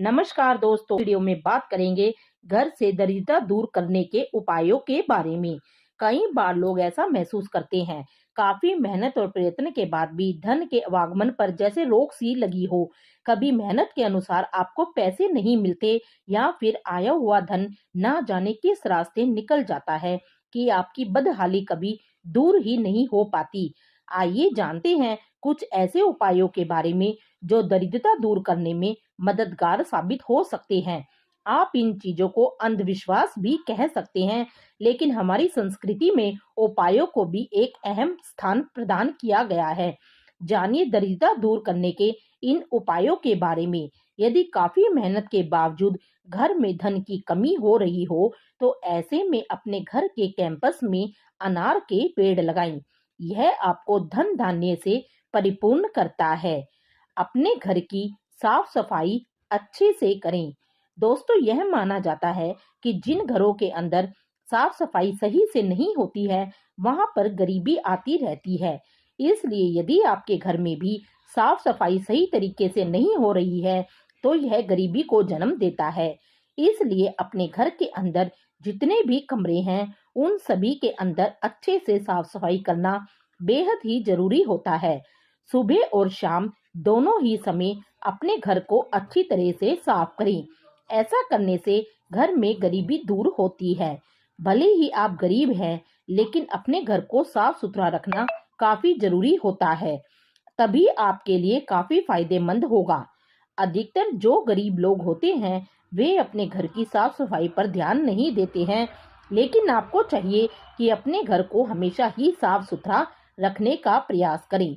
नमस्कार दोस्तों, वीडियो में बात करेंगे घर से दरिद्रता दूर करने के उपायों के बारे में। कई बार लोग ऐसा महसूस करते हैं, काफी मेहनत और प्रयत्न के बाद भी धन के आगमन पर जैसे रोक सी लगी हो। कभी मेहनत के अनुसार आपको पैसे नहीं मिलते या फिर आया हुआ धन ना जाने किस रास्ते निकल जाता है कि आपकी बदहाली कभी दूर ही नहीं हो पाती। आइए जानते हैं कुछ ऐसे उपायों के बारे में जो दरिद्रता दूर करने में मददगार साबित हो सकते हैं। आप इन चीजों को अंधविश्वास भी कह सकते हैं, लेकिन हमारी संस्कृति में उपायों को भी एक अहम स्थान प्रदान किया गया है। जानिए दरिद्रता दूर करने के इन उपायों के बारे में। यदि काफी मेहनत के बावजूद घर में धन की कमी हो रही हो, तो ऐसे में अपने घर के कैंपस में अनार के पेड़ लगाएं। यह आपको धन धान्य से परिपूर्ण करता है। अपने घर की साफ सफाई अच्छे से करें। दोस्तों, यह माना जाता है कि जिन घरों के अंदर साफ सफाई सही से नहीं होती है, वहां पर गरीबी आती रहती है। इसलिए यदि आपके घर में भी साफ सफाई सही तरीके से नहीं हो रही है, तो यह गरीबी को जन्म देता है। इसलिए अपने घर के अंदर जितने भी कमरे हैं, उन सभी के अंदर अच्छे से साफ सफाई करना बेहद ही जरूरी होता है। सुबह और शाम दोनों ही समय अपने घर को अच्छी तरह से साफ करें। ऐसा करने से घर में गरीबी दूर होती है। भले ही आप गरीब हैं, लेकिन अपने घर को साफ सुथरा रखना काफी जरूरी होता है। तभी आपके लिए काफी फायदेमंद होगा। अधिकतर जो गरीब लोग होते हैं, वे अपने घर की साफ सफाई पर ध्यान नहीं देते हैं, लेकिन आपको चाहिए कि अपने घर को हमेशा ही साफ सुथरा रखने का प्रयास करें।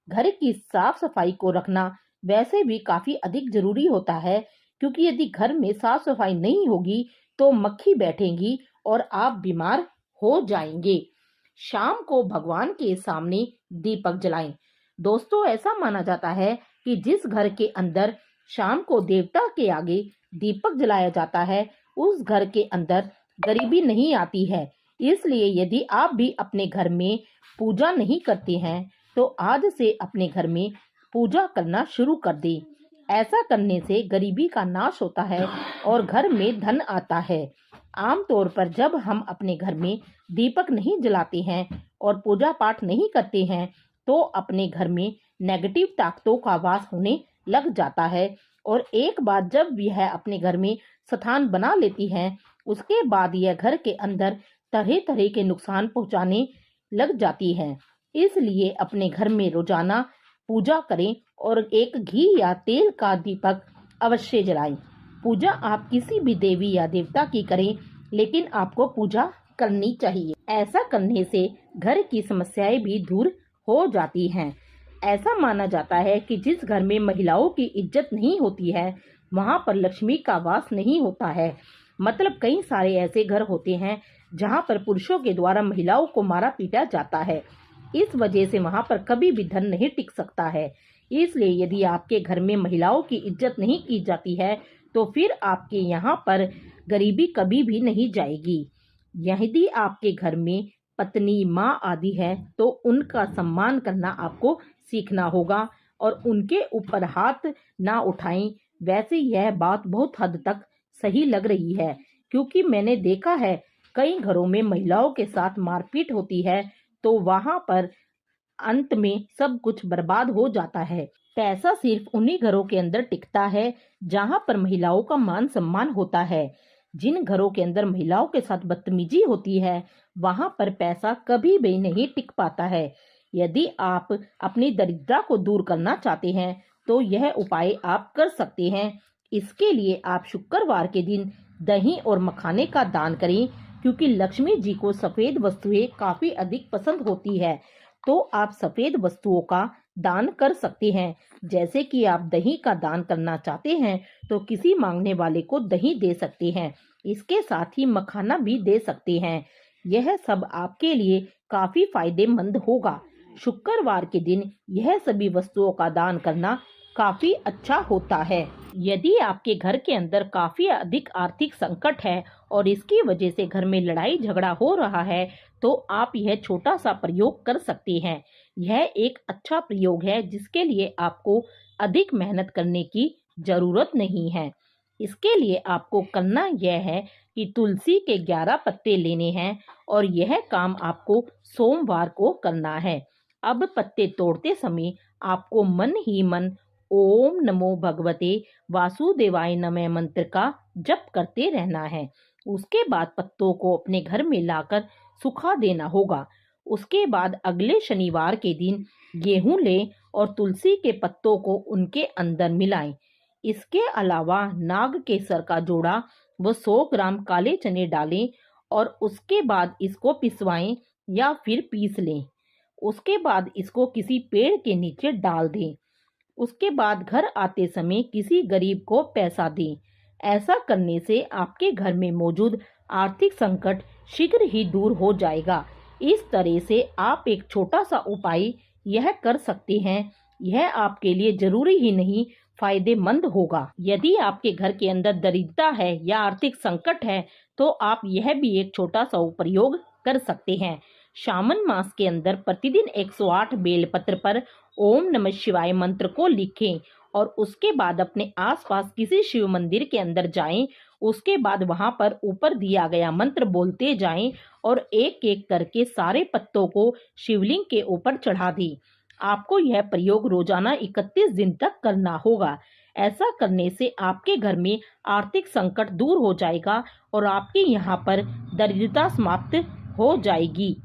घर की साफ सफाई को रखना वैसे भी काफी अधिक जरूरी होता है, क्योंकि यदि घर में साफ सफाई नहीं होगी तो मक्खी बैठेंगी और आप बीमार हो जाएंगे। शाम को भगवान के सामने दीपक जलाएं। दोस्तों, ऐसा माना जाता है कि जिस घर के अंदर शाम को देवता के आगे दीपक जलाया जाता है, उस घर के अंदर गरीबी नहीं आती है। इसलिए यदि आप भी अपने घर में पूजा नहीं करते हैं, तो आज से अपने घर में पूजा करना शुरू कर दें। ऐसा करने से गरीबी का नाश होता है और घर में धन आता है। आमतौर पर जब हम अपने घर में दीपक नहीं जलाते हैं और पूजा पाठ नहीं करते हैं, तो अपने घर में नेगेटिव ताकतों का वास होने लग जाता है, और एक बार जब यह अपने घर में स्थान बना लेती है, उसके बाद यह घर के अंदर तरह तरह के नुकसान पहुंचाने लग जाती है। इसलिए अपने घर में रोजाना पूजा करें और एक घी या तेल का दीपक अवश्य जलाएं। पूजा आप किसी भी देवी या देवता की करें, लेकिन आपको पूजा करनी चाहिए। ऐसा करने से घर की समस्याएं भी दूर हो जाती हैं। ऐसा माना जाता है कि जिस घर में महिलाओं की इज्जत नहीं होती है, वहां पर लक्ष्मी का वास नहीं होता है। मतलब कई सारे ऐसे घर होते हैं जहां पर पुरुषों के द्वारा महिलाओं को मारा पीटा जाता है। इस वजह से वहां पर कभी भी धन नहीं टिक सकता है। इसलिए यदि आपके घर में महिलाओं की इज्जत नहीं की जाती है, तो फिर आपके यहाँ पर गरीबी कभी भी नहीं जाएगी। यदि आपके घर में पत्नी, माँ आदि है, तो उनका सम्मान करना आपको सीखना होगा और उनके ऊपर हाथ ना उठाएं। वैसे यह बात बहुत हद तक सही लग रही है, क्योंकि मैंने देखा है कई घरों में महिलाओं के साथ मारपीट होती है, तो वहां पर अंत में सब कुछ बर्बाद हो जाता है। पैसा सिर्फ उन्हीं घरों के अंदर टिकता है जहां पर महिलाओं का मान सम्मान होता है। जिन घरों के अंदर महिलाओं के साथ बदतमीजी होती है, वहां पर पैसा कभी भी नहीं टिक पाता है। यदि आप अपनी दरिद्रता को दूर करना चाहते हैं, तो यह उपाय आप कर सकते हैं। इसके लिए आप शुक्रवार के दिन दही और मखाने का दान करें, क्योंकि लक्ष्मी जी को सफेद वस्तुएं काफी अधिक पसंद होती है। तो आप सफेद वस्तुओं का दान कर सकते हैं। जैसे कि आप दही का दान करना चाहते हैं, तो किसी मांगने वाले को दही दे सकते हैं। इसके साथ ही मखाना भी दे सकते हैं। यह सब आपके लिए काफी फायदेमंद होगा। शुक्रवार के दिन यह सभी वस्तुओं का दान करना काफी अच्छा होता है। यदि आपके घर के अंदर काफी अधिक आर्थिक संकट है और इसकी वजह से घर में लड़ाई झगड़ा हो रहा है, तो आप यह छोटा सा प्रयोग कर सकते हैं। यह एक अच्छा प्रयोग है जिसके लिए आपको अधिक मेहनत करने की जरूरत नहीं है। इसके लिए आपको करना यह है कि तुलसी के 11 पत्ते लेने हैं और यह काम आपको सोमवार को करना है। अब पत्ते तोड़ते समय आपको मन ही मन ओम नमो भगवते वासुदेवाय नमः मंत्र का जप करते रहना है। उसके बाद पत्तों को अपने घर में लाकर सुखा देना होगा। उसके बाद अगले शनिवार के दिन गेहूं लें और तुलसी के पत्तों को उनके अंदर मिलाएं। इसके अलावा नाग केसर का जोड़ा व 100 ग्राम काले चने डालें और उसके बाद इसको पिसवाएं या फिर पीस लें। उसके बाद इसको किसी पेड़ के नीचे डाल दें। उसके बाद घर आते समय किसी गरीब को पैसा दें। ऐसा करने से आपके घर में मौजूद आर्थिक संकट शीघ्र ही दूर हो जाएगा। इस तरह से आप एक छोटा सा उपाय यह कर सकते हैं। यह आपके लिए जरूरी ही नहीं फायदेमंद होगा। यदि आपके घर के अंदर दरिद्रता है या आर्थिक संकट है तो आप यह भी एक छोटा सा प्रयोग कर सकते हैं। श्रावण मास के अंदर प्रतिदिन 108 बेलपत्र पर ओम नमः शिवाय मंत्र को लिखें और उसके बाद अपने आसपास किसी शिव मंदिर के अंदर जाएं। उसके बाद वहां पर ऊपर दिया गया मंत्र बोलते जाएं और एक एक करके सारे पत्तों को शिवलिंग के ऊपर चढ़ा दें। आपको यह प्रयोग रोजाना 31 दिन तक करना होगा। ऐसा करने से आपके घर में आर्थिक संकट दूर हो जाएगा और आपके यहाँ पर दरिद्रता समाप्त हो जाएगी।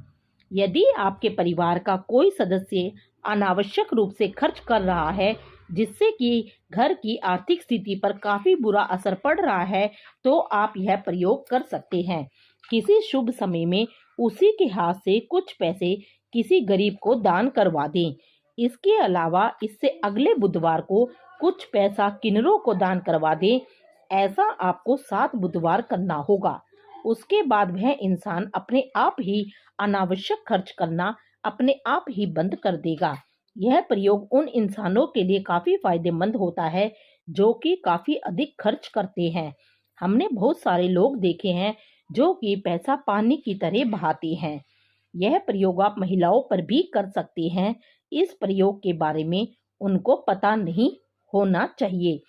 यदि आपके परिवार का कोई सदस्य अनावश्यक रूप से खर्च कर रहा है जिससे कि घर की आर्थिक स्थिति पर काफी बुरा असर पड़ रहा है तो आप यह प्रयोग कर सकते हैं। किसी शुभ समय में उसी के हाथ से कुछ पैसे किसी गरीब को दान करवा दें। इसके अलावा इससे अगले बुधवार को कुछ पैसा किन्नरों को दान करवा दें। ऐसा आपको 7 बुधवार करना होगा। उसके बाद वह इंसान अपने आप ही अनावश्यक खर्च करना अपने आप ही बंद कर देगा। यह प्रयोग उन इंसानों के लिए काफी फायदेमंद होता है जो कि काफी अधिक खर्च करते हैं। हमने बहुत सारे लोग देखे हैं जो कि पैसा पानी की तरह बहाते हैं। यह प्रयोग आप महिलाओं पर भी कर सकते हैं। इस प्रयोग के बारे में उनको पता नहीं होना चाहिए।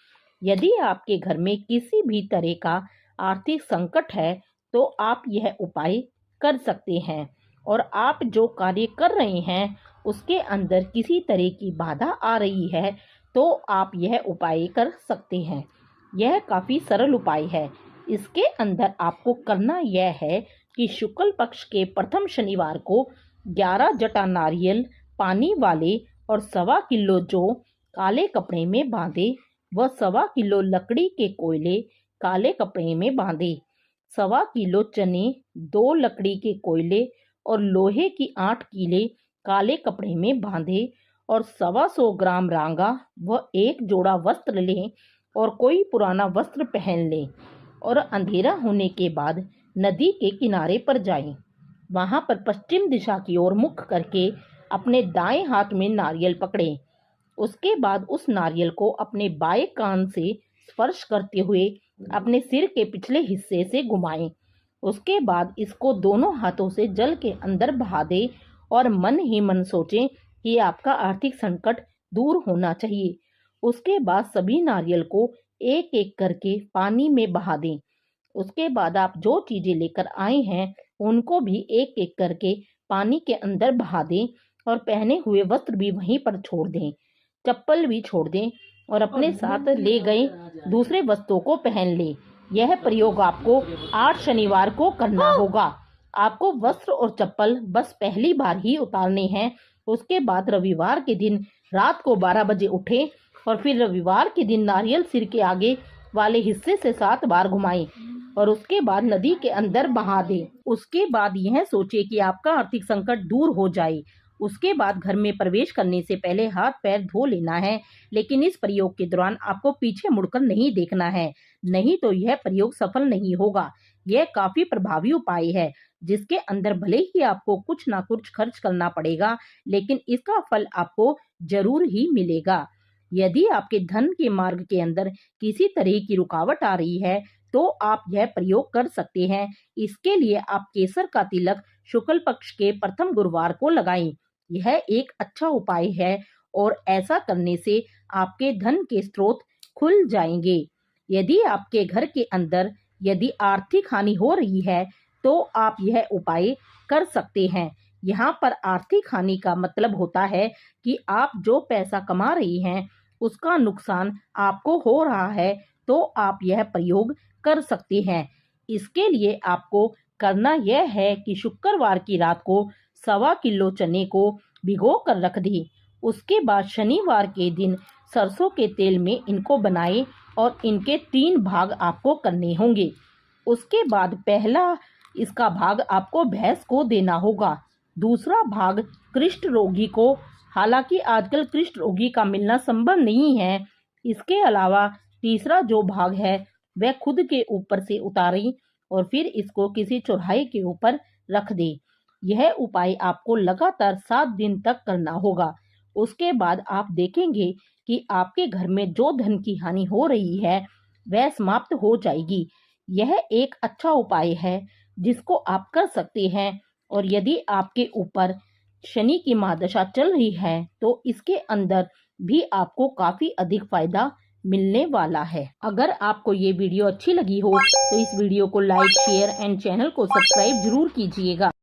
यदि आपके घर में किसी भी तरह का आर्थिक संकट है तो आप यह उपाय कर सकते हैं और आप जो कार्य कर रहे हैं उसके अंदर किसी तरह की बाधा आ रही है तो आप यह उपाय कर सकते हैं। यह काफी सरल उपाय है। इसके अंदर आपको करना यह है कि शुक्ल पक्ष के प्रथम शनिवार को 11 जटा नारियल पानी वाले और 1.25 किलो जौ काले कपड़े में बांधे व 1.25 किलो लकड़ी के कोयले काले कपड़े में बांधे। 1.25 किलो चने 2 लकड़ी के कोयले और लोहे की 8 कीले काले कपड़े में बांधे और 125 ग्राम रांगा व 1 जोड़ा वस्त्र लें और कोई पुराना वस्त्र पहन लें और अंधेरा होने के बाद नदी के किनारे पर जाएं। वहां पर पश्चिम दिशा की ओर मुख करके अपने दाएं हाथ में नारियल पकड़ें। उसके बाद उस नारियल को अपने बाएं कान से स्पर्श करते हुए अपने सिर के पिछले हिस्से से घुमाएं। उसके बाद इसको दोनों हाथों से जल के अंदर बहा दें और मन ही मन सोचें कि आपका आर्थिक संकट दूर होना चाहिए। उसके बाद सभी नारियल को एक एक करके पानी में बहा दें। उसके बाद आप जो चीजें लेकर आए हैं उनको भी एक एक करके पानी के अंदर बहा दें और पहने हुए वस्त्र भी वहीं पर छोड़ दें, चप्पल भी छोड़ दें और अपने साथ ले गए दूसरे वस्त्रों को पहन लें। यह प्रयोग आपको 8 शनिवार को करना होगा। आपको वस्त्र और चप्पल बस पहली बार ही उतारने हैं। उसके बाद रविवार के दिन रात को 12 बजे उठें और फिर रविवार के दिन नारियल सिर के आगे वाले हिस्से से 7 बार घुमाएं और उसके बाद नदी के अंदर बहा दें। उसके बाद यह सोचे कि आपका आर्थिक संकट दूर हो जाए। उसके बाद घर में प्रवेश करने से पहले हाथ पैर धो लेना है, लेकिन इस प्रयोग के दौरान आपको पीछे मुड़कर नहीं देखना है, नहीं तो यह प्रयोग सफल नहीं होगा। यह काफी प्रभावी उपाय है जिसके अंदर भले ही आपको कुछ ना कुछ खर्च करना पड़ेगा, लेकिन इसका फल आपको जरूर ही मिलेगा। यदि आपके धन के मार्ग के अंदर किसी तरह की रुकावट आ रही है तो आप यह प्रयोग कर सकते हैं। इसके लिए आप केसर का तिलक शुक्ल पक्ष के प्रथम गुरुवार को लगाएं। यह एक अच्छा उपाय है और ऐसा करने से आपके धन के स्रोत खुल जाएंगे। यदि आपके घर के अंदर यदि आर्थिक हानि हो रही है तो आप यह उपाय कर सकते हैं। यहाँ पर आर्थिक हानि का मतलब होता है कि आप जो पैसा कमा रही हैं उसका नुकसान आपको हो रहा है, तो आप यह प्रयोग कर सकते हैं। इसके लिए आपको करना यह है कि शुक्रवार की रात को 1.25 किलो चने को भिगो कर रख दें। उसके बाद शनिवार के दिन सरसों के तेल में इनको बनाएं और इनके 3 भाग आपको करने होंगे। उसके बाद पहला इसका भाग आपको भैंस को देना होगा, दूसरा भाग कुष्ठ रोगी को। हालांकि आजकल कुष्ठ रोगी का मिलना संभव नहीं है। इसके अलावा तीसरा जो भाग है वह खुद के ऊपर से उतारें और फिर इसको किसी चौराहे के ऊपर रख दें। यह उपाय आपको लगातार 7 दिन तक करना होगा। उसके बाद आप देखेंगे कि आपके घर में जो धन की हानि हो रही है वह समाप्त हो जाएगी। यह एक अच्छा उपाय है जिसको आप कर सकते हैं। और यदि आपके ऊपर शनि की महादशा चल रही है तो इसके अंदर भी आपको काफी अधिक फायदा मिलने वाला है। अगर आपको ये वीडियो अच्छी लगी हो तो इस वीडियो को लाइक, शेयर एंड चैनल को सब्सक्राइब जरूर कीजिएगा।